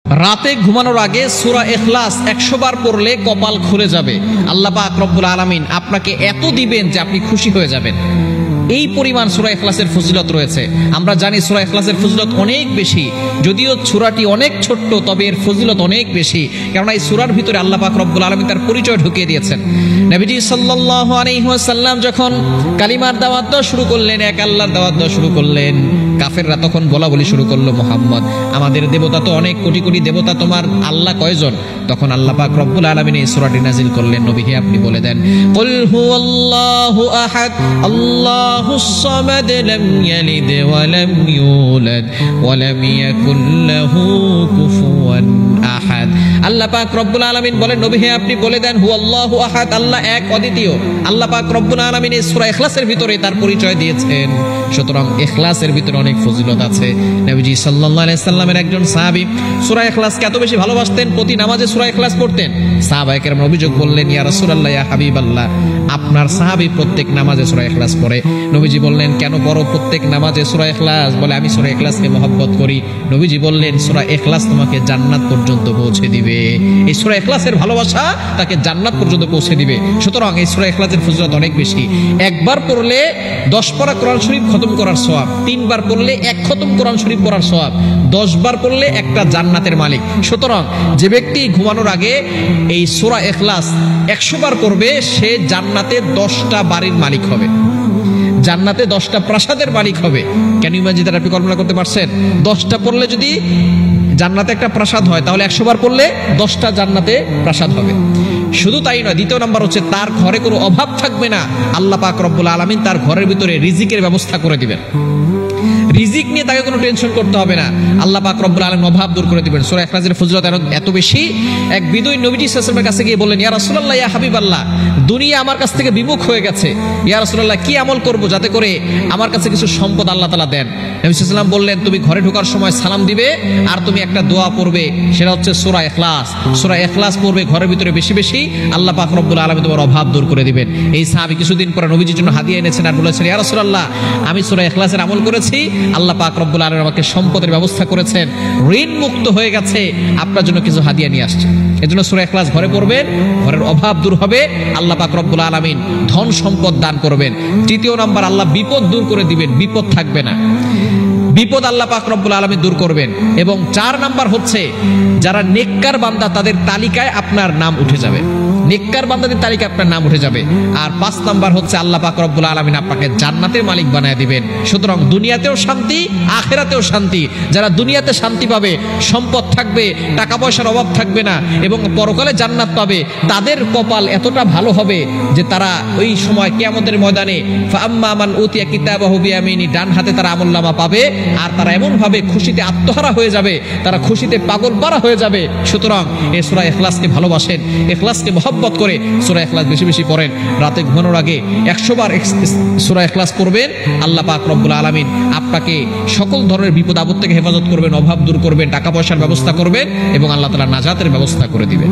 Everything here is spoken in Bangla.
রাতে ঘুমানোর আগে সূরা ইখলাস 100 বার পড়লে কপাল খুলে যাবে। আল্লাহ পাক রব্বুল আলামিন আপনাকে এত দিবেন যে আপনি খুশি হয়ে যাবেন। এই পরিমাণ সূরা ইখলাসের ফজিলত রয়েছে। আমরা জানি সূরা ইখলাসের ফজিলত অনেক বেশি, যদিও সূরাটি অনেক ছোট্ট, তবে এর ফজিলত অনেক বেশি, কারণ এই সূরার ভিতরে আল্লাহ পাক রব্বুল আলামিন তার পরিচয় ঢুকিয়ে দিয়েছেন। নবীজি সাল্লাল্লাহু আলাইহি ওয়াসাল্লাম যখন কালিমার দাওয়াত দেওয়া শুরু করলেন, এক আল্লাহর দাওয়াত দেওয়া শুরু করলেন, কাফেররা তখন বলা-বলি শুরু করলো, মুহাম্মদ, আমাদের দেবতা তো অনেক, কোটি কোটি দেবতা, তোমার আল্লাহ কয়জন? তখন আল্লাহ পাক রব্বুল আলামিন এই সূরাটি নাজিল করলেন, নবী হে আপনি বলে দেন, কুল হুয়াল্লাহু আহাদ আল্লাহুস সামাদ লাম ইয়ালিদ ওয়া লাম ইউলাদ ওয়া লাম ইয়াকুল লাহু কুফুয়ান আহাদ। আল্লাহ পাক রব্বুল আলামিন বলেন, নবী হে আপনি বলে দেন, হুয়াল্লাহু আহাদ, আল্লাহ এক, অদ্বিতীয়। আল্লাহ পাক রব্বুল আলামিন এই সূরা ইখলাসের ভিতরে তার পরিচয় দিয়েছেন। সুতরাং ইখলাসের ভিতরে অনেক ফজিলত আছে। নবীজি সাল্লাল্লাহু আলাইহি সাল্লামের একজন সাহাবী সূরা ইখলাসকে এত বেশি ভালোবাসতেন, প্রতি নামাজে সূরা ইখলাস পড়তেন। সাহাবায়ে কেরাম অভিযোগ করলেন, ইয়া রাসূলুল্লাহ, ইয়া হাবিবাল্লাহ, আপনার সাহাবী প্রত্যেক নামাজে সূরা ইখলাস পড়ে। নবীজি বললেন, কেন পড়ো প্রত্যেক নামাজে সূরা ইখলাস? বলে, আমি সূরা ইখলাসকে মহব্বত করি। নবীজি বললেন, সূরা ইখলাস তোমাকে জান্নাত পর্যন্ত পৌঁছে দিবে। এই সূরা ইখলাসের ভালোবাসা তাকে জান্নাত পর্যন্ত পৌঁছে দিবে। সুতরাং এই সূরা ইখলাসের ফজিলত অনেক বেশি। একবার পড়লে 10 পারা কোরআন শরীফ খতম করার সওয়াব, 3 বার পড়লে 1 খতম কোরআন শরীফ পড়ার সওয়াব, 10 বার পড়লে একটা জান্নাতের মালিক। সুতরাং যে ব্যক্তি ঘুমানোর আগে এই সূরা ইখলাস 100 বার পড়বে, সে জান্নাতে 10টা বাড়ির মালিক হবে, জান্নাতে 10টা প্রাসাদের মালিক হবে। Can you imagine? আপনি কল্পনা করতে পারছেন? 10টা পড়লে যদি জান্নাতে একটা প্রাসাদ হয়, তাহলে 100 বার পড়লে 10টা জান্নাতে প্রাসাদ হবে। শুধু তাই নয়, দ্বিতীয় নাম্বার হচ্ছে তার ঘরে কোনো অভাব থাকবে না। আল্লাহ পাক রব্বুল আলামিন তার ঘরের ভিতরে রিজিকের ব্যবস্থা করে দিবেন। রিজিক নিয়ে তাকে কোনো টেনশন করতে হবে না। আল্লাহ পাক রব্বুল আলামিন অভাব দূর করে দিবেন। সূরা ইখলাসের ফজিলত এত বেশি, এক বিদুই নবীজি সাল্লাল্লাহু আলাইহি ওয়াসাল্লামের কাছে গিয়ে বললেন, ইয়া রাসূলুল্লাহ, ইয়া হাবিবাল্লাহ, দুনিয়া আমার কাছ থেকে বিমুখ হয়ে গেছে। ইয়া রাসূলুল্লাহ, কি আমল করব যাতে করে আমার কাছে কিছু সম্পদ আল্লাহ তাআলা দেন? নবী সাল্লাল্লাহু আলাইহি ওয়াসাল্লাম বললেন, তুমি ঘরে ঢোকার সময় সালাম দিবে, আর তুমি একটা দোয়া পড়বে, সেটা হচ্ছে সূরা ইখলাস। সূরা ইখলাস পড়বে ঘরের ভিতরে বেশি বেশি, আল্লাহ পাক রব্বুল আলামিন তোমার অভাব দূর করে দিবেন। এই সাহাবী কিছুদিন পরে নবীজির জন্য হাদিয়া এনেছেন আর বলেছেন, ইয়া রাসূলুল্লাহ, আমি সূরা ইখলাসের আমল করেছি, আল্লাহ পাক রব্বুল আলামিন আমাকে সম্পদের ব্যবস্থা করেছেন, ঋণ মুক্ত হয়ে গেছে, আপনার জন্য কিছু হাদিয়া নিয়ে আসছে। এজন্য সূরা ইখলাস ঘরে পড়বেন, ঘরের অভাব দূর হবে, আল্লাহ পাক রব্বুল আলামিন ধন সম্পদ দান করবেন। তৃতীয় নাম্বার, আল্লাহ বিপদ দূর করে দিবেন, বিপদ থাকবে না, বিপদ আল্লাহ পাক রব্বুল আলামিন দূর করবেন। এবং 4 নাম্বার হচ্ছে, যারা নেককার বান্দা তাদের তালিকায় আপনার নাম উঠে যাবে, নেককার বান্দাদের তালিকায় আপনার নাম উঠে যাবে। আর 5 নাম্বার হচ্ছে, আল্লাহ পাক রব্বুল আলামিন আপনাকে জান্নাতের মালিক বানায় দিবেন। সুতরাং দুনিয়াতেও শান্তি, আখিরাতেও শান্তি। যারা দুনিয়াতে শান্তি পাবে, সম্পদ থাকবে, টাকা পয়সার অভাব থাকবে না, এবং পরকালে জান্নাত পাবে, তাদের কপাল এতটা ভালো হবে যে তারা ওই সময় কিয়ামতের ময়দানে ফাআম্মা মান উতিয়া কিতাবাহু বিয়ামিনি, ডান হাতে তারা আমলনামা পাবে, আর তারা এমন ভাবে খুশিতে আত্মহারা হয়ে যাবে, তারা খুশিতে পাগলপারা হয়ে যাবে। সুতরাং এই সূরা ইখলাসকে ভালোবাসেন, ইখলাসকে মহব্বত করে সূরা ইখলাস বেশি বেশি পড়েন। রাতে ঘুমানোর আগে 100 বার সূরা ইখলাস পড়বেন, আল্লাহ পাক রব্বুল আলামিন আপনাকে সকল ধরনের বিপদ আপদ থেকে হেফাজত করবেন, অভাব দূর করবেন, টাকা পয়সার ব্যবস্থা করবেন, এবং আল্লাহ তাআলা নাজাতের ব্যবস্থা করে দিবেন।